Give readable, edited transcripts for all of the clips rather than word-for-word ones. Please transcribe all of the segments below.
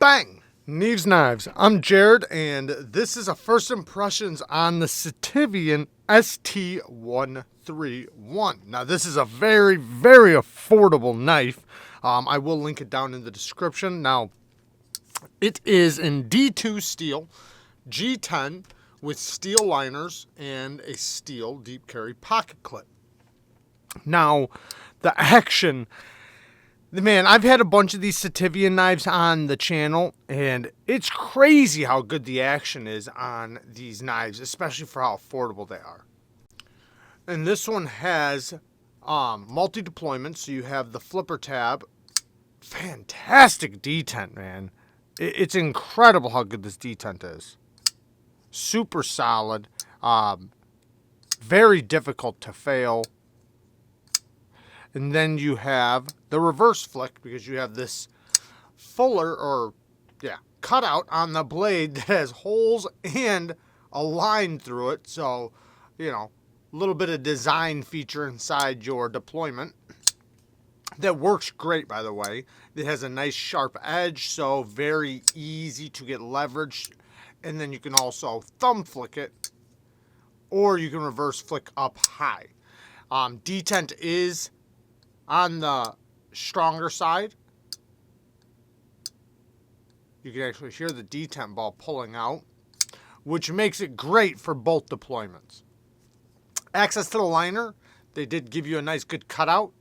Bang! Neeves Knives. I'm Jared, and this is a first impressions on the Sitivien St131. Now, this is a very, very affordable knife. I will link it down in the description. Now, it is in D2 steel, G10 with steel liners and a steel deep carry pocket clip. Now, the action... Man, I've had a bunch of these Sitivien knives on the channel, and it's crazy how good the action is on these knives, especially for how affordable they are. And this one has multi-deployment, so you have the flipper tab. Fantastic detent, man. It's incredible how good this detent is. Super solid. Very difficult to fail. And then you have the reverse flick, because you have this cutout on the blade that has holes and a line through it. So, a little bit of design feature inside your deployment. That works great, by the way. It has a nice sharp edge, so very easy to get leverage. And then you can also thumb flick it, or you can reverse flick up high. Detent is on the stronger side. You can actually hear the detent ball pulling out, which makes it great for both deployments. Access to the liner, they did give you a nice good cutout,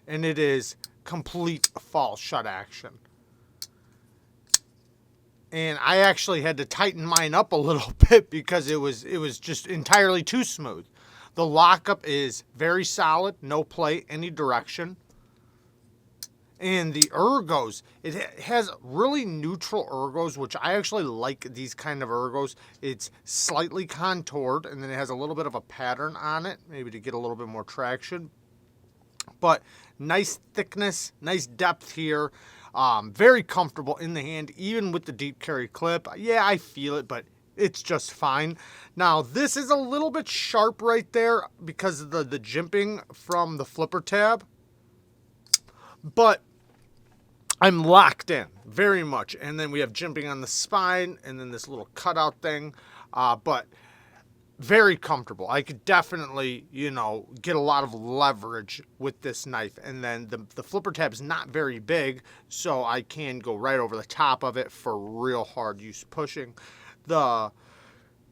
and it is complete fall shut action. And I actually had to tighten mine up a little bit because it was just entirely too smooth. The lockup is very solid, no play, any direction. And the Ergos, it has really neutral Ergos, which I actually like these kind of Ergos. It's slightly contoured, and then it has a little bit of a pattern on it, maybe to get a little bit more traction. But nice thickness, nice depth here. Very comfortable in the hand, even with the deep carry clip. Yeah, I feel it, but it's just fine. Now, this is a little bit sharp right there because of the jimping from the flipper tab. But I'm locked in very much. And then we have jimping on the spine and then this little cutout thing. But very comfortable. I could definitely, get a lot of leverage with this knife. And then the flipper tab is not very big, so I can go right over the top of it for real hard use pushing. The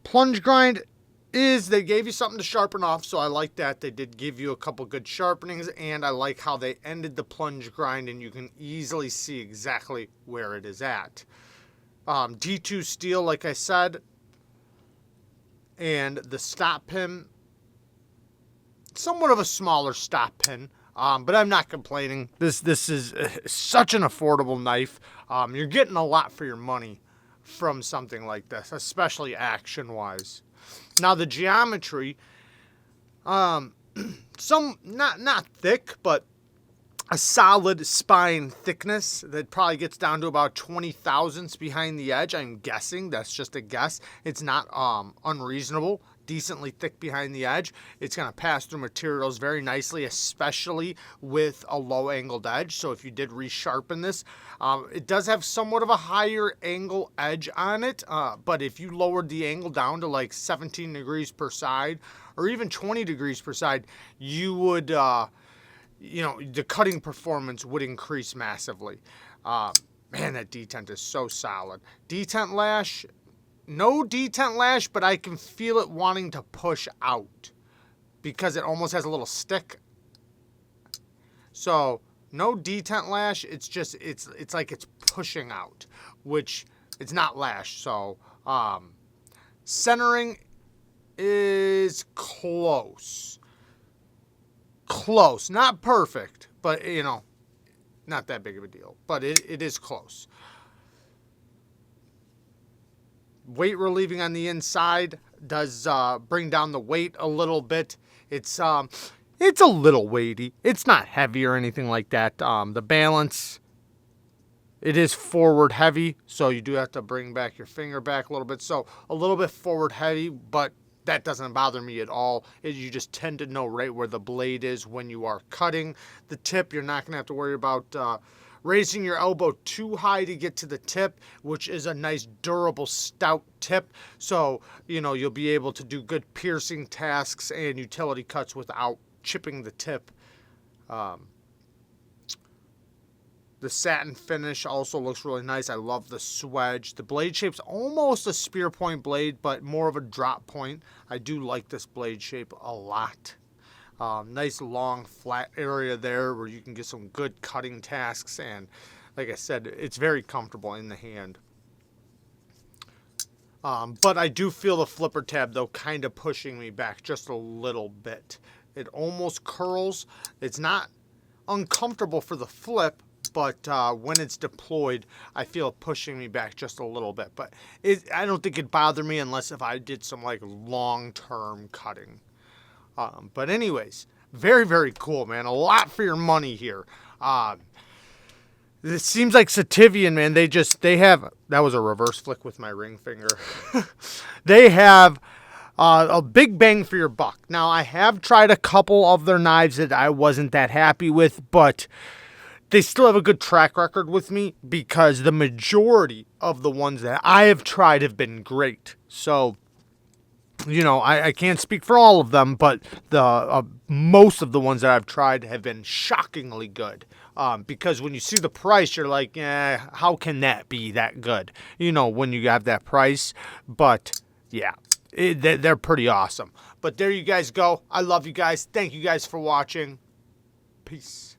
plunge grind is, they gave you something to sharpen off, so I like that. They did give you a couple good sharpenings, and I like how they ended the plunge grind, and you can easily see exactly where it is at. D2 steel, like I said, and the stop pin, somewhat of a smaller stop pin, but I'm not complaining. This is such an affordable knife. You're getting a lot for your money from something like this, especially action-wise. Now, the geometry, not thick, but a solid spine thickness that probably gets down to about 20 thousandths behind the edge. I'm guessing. That's just a guess. It's not unreasonable. Decently thick behind the edge. It's going to pass through materials very nicely, especially with a low angled edge. So if you did resharpen this, it does have somewhat of a higher angle edge on it. But if you lowered the angle down to like 17 degrees per side or even 20 degrees per side, you would, the cutting performance would increase massively. Man, that detent is so solid. Detent lash. No detent lash, but I can feel it wanting to push out because it almost has a little stick. So no detent lash. It's just, it's like it's pushing out, which it's not lash. So centering is close. Close. Not perfect, but, not that big of a deal. But it is close. Weight relieving on the inside does bring down the weight a little bit. It's a little weighty. It's not heavy or anything like that. The balance, it is forward heavy, so you do have to bring back your finger back a little bit. So a little bit forward heavy, but that doesn't bother me at all. You just tend to know right where the blade is when you are cutting. The tip, you're not going to have to worry about raising your elbow too high to get to the tip, which is a nice durable stout tip. So, you know, you'll be able to do good piercing tasks and utility cuts without chipping the tip. The satin finish also looks really nice. I love the swedge. The blade shape's almost a spear point blade, but more of a drop point. I do like this blade shape a lot. Nice long flat area there where you can get some good cutting tasks, and like I said, it's very comfortable in the hand. But I do feel the flipper tab though kind of pushing me back just a little bit. It almost curls. It's not uncomfortable for the flip, but when it's deployed, I feel it pushing me back just a little bit. But I don't think it'd bother me unless if I did some like long-term cutting. But anyways, very, very cool, man. A lot for your money here. It seems like Sitivien, man, they have, that was a reverse flick with my ring finger. They have a big bang for your buck. Now, I have tried a couple of their knives that I wasn't that happy with, but they still have a good track record with me because the majority of the ones that I have tried have been great. So, you know, I can't speak for all of them, but the most of the ones that I've tried have been shockingly good. Because when you see the price, you're like, how can that be that good? You know, when you have that price. But, yeah, they're pretty awesome. But there you guys go. I love you guys. Thank you guys for watching. Peace.